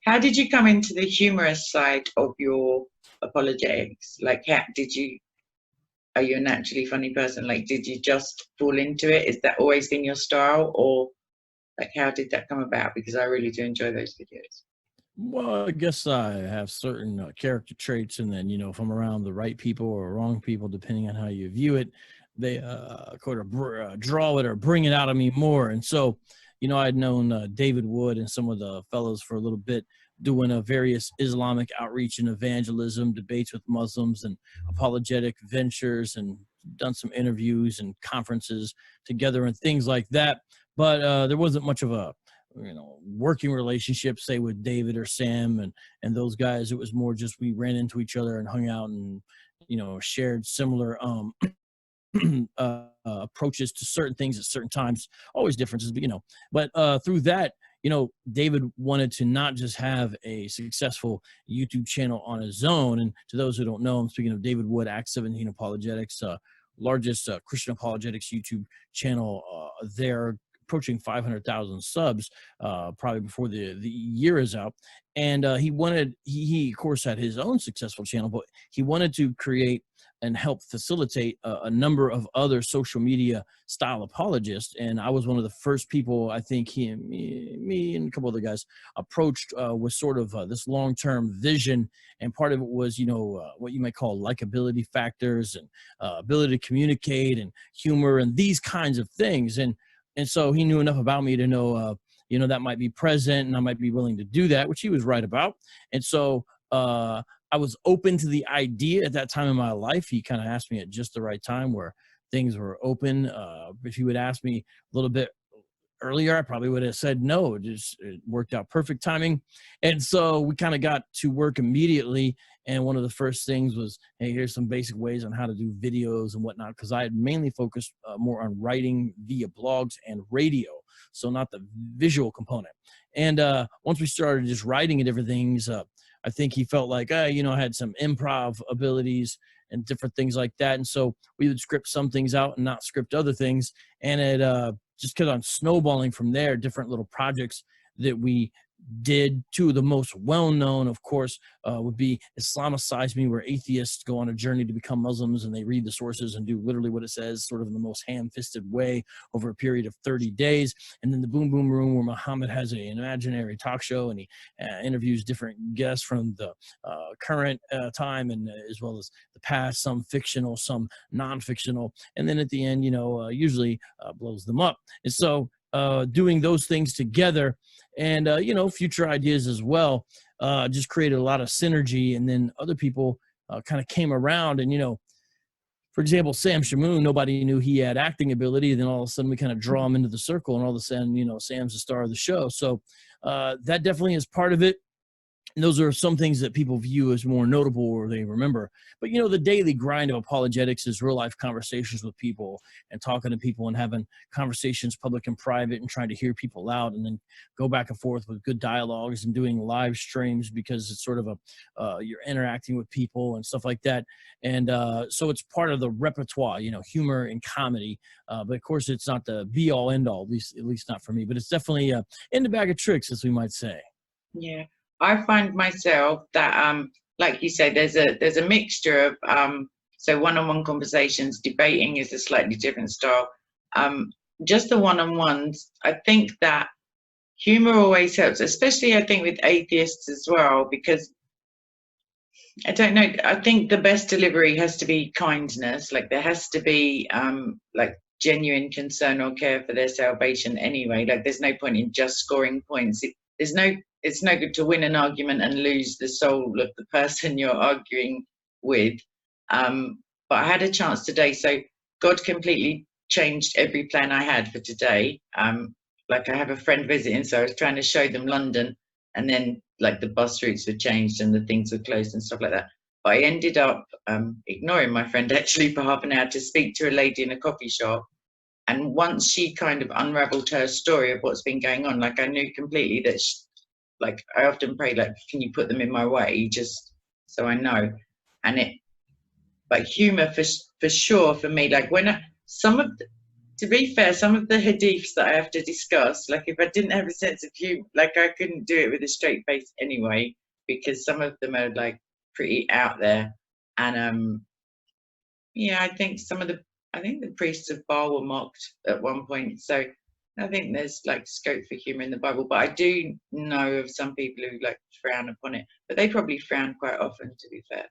How did you come into the humorous side of your apologetics? Like, how did you? Are you a naturally funny person? Like, did you just fall into it? Is that always been your style, or like, how did that come about? Because I really do enjoy those videos. Well, I guess I have certain character traits, and then if I'm around the right people or wrong people, depending on how you view it, they draw it or bring it out of me more. And so, I'd known David Wood and some of the fellows for a little bit, doing various Islamic outreach and evangelism, debates with Muslims, and apologetic ventures, and done some interviews and conferences together and things like that. But there wasn't much of a working relationship, say with David or Sam and those guys. It was more just we ran into each other and hung out, and shared similar approaches to certain things at certain times. Always differences, but through that, David wanted to not just have a successful YouTube channel on his own. And to those who don't know, I'm speaking of David Wood, Act 17 Apologetics, largest Christian apologetics YouTube channel there, approaching 500,000 subs, probably before the year is out. And he of course had his own successful channel, but he wanted to create and help facilitate a number of other social media style apologists. And I was one of the first people, I think me and a couple other guys approached with sort of this long-term vision. And part of it was, what you might call likability factors, and ability to communicate, and humor, and these kinds of things. And so he knew enough about me to know, that might be present, and I might be willing to do that, which he was right about. And so I was open to the idea at that time in my life. He kind of asked me at just the right time where things were open. If he would ask me a little bit earlier, I probably would have said no. It worked out perfect timing. And so we kind of got to work immediately. And one of the first things was, hey, here's some basic ways on how to do videos and whatnot, because I had mainly focused more on writing via blogs and radio, so not the visual component. And once we started just writing and different things, I think he felt like, I had some improv abilities and different things like that. And so we would script some things out and not script other things. And it just kept on snowballing from there, different little projects that we did. Two of the most well-known, of course, would be Islamicize Me, where atheists go on a journey to become Muslims, and they read the sources and do literally what it says, sort of in the most ham-fisted way, over a period of 30 days. And then the Boom Boom Room, where Muhammad has an imaginary talk show, and he interviews different guests from the current time, and as well as the past, some fictional, some non-fictional. And then at the end, usually blows them up. And so doing those things together, and future ideas as well, just created a lot of synergy. And then other people kind of came around, and for example, Sam Shamoon, nobody knew he had acting ability. Then all of a sudden we kind of draw him into the circle, and all of a sudden, Sam's the star of the show. So that definitely is part of it. And those are some things that people view as more notable, or they remember. But, the daily grind of apologetics is real life conversations with people, and talking to people, and having conversations, public and private, and trying to hear people out, and then go back and forth with good dialogues, and doing live streams, because it's sort of you're interacting with people and stuff like that. And so it's part of the repertoire, humor and comedy. But of course, it's not the be all end all, at least not for me. But it's definitely in the bag of tricks, as we might say. Yeah. I find myself that, like you say, there's a mixture of so one-on-one conversations. Debating is a slightly different style. Just the one-on-ones. I think that humor always helps, especially I think with atheists as well, because I don't know. I think the best delivery has to be kindness. Like there has to be like genuine concern or care for their salvation. Anyway, like there's no point in just scoring points. It's no good to win an argument and lose the soul of the person you're arguing with. But I had a chance today, so God completely changed every plan I had for today. Like I have a friend visiting, so I was trying to show them London, and then like the bus routes were changed and the things were closed and stuff like that. But I ended up ignoring my friend actually for half an hour to speak to a lady in a coffee shop. And once she kind of unraveled her story of what's been going on, like I knew completely that like I often pray, like, can you put them in my way, just so I know. And but humor for sure for me, like when To be fair, some of the hadiths that I have to discuss, like if I didn't have a sense of humor, like I couldn't do it with a straight face anyway, because some of them are like pretty out there. And yeah, I think the priests of Baal were mocked at one point. So I think there's like scope for humor in the Bible, but I do know of some people who like frown upon it, but they probably frown quite often, to be fair.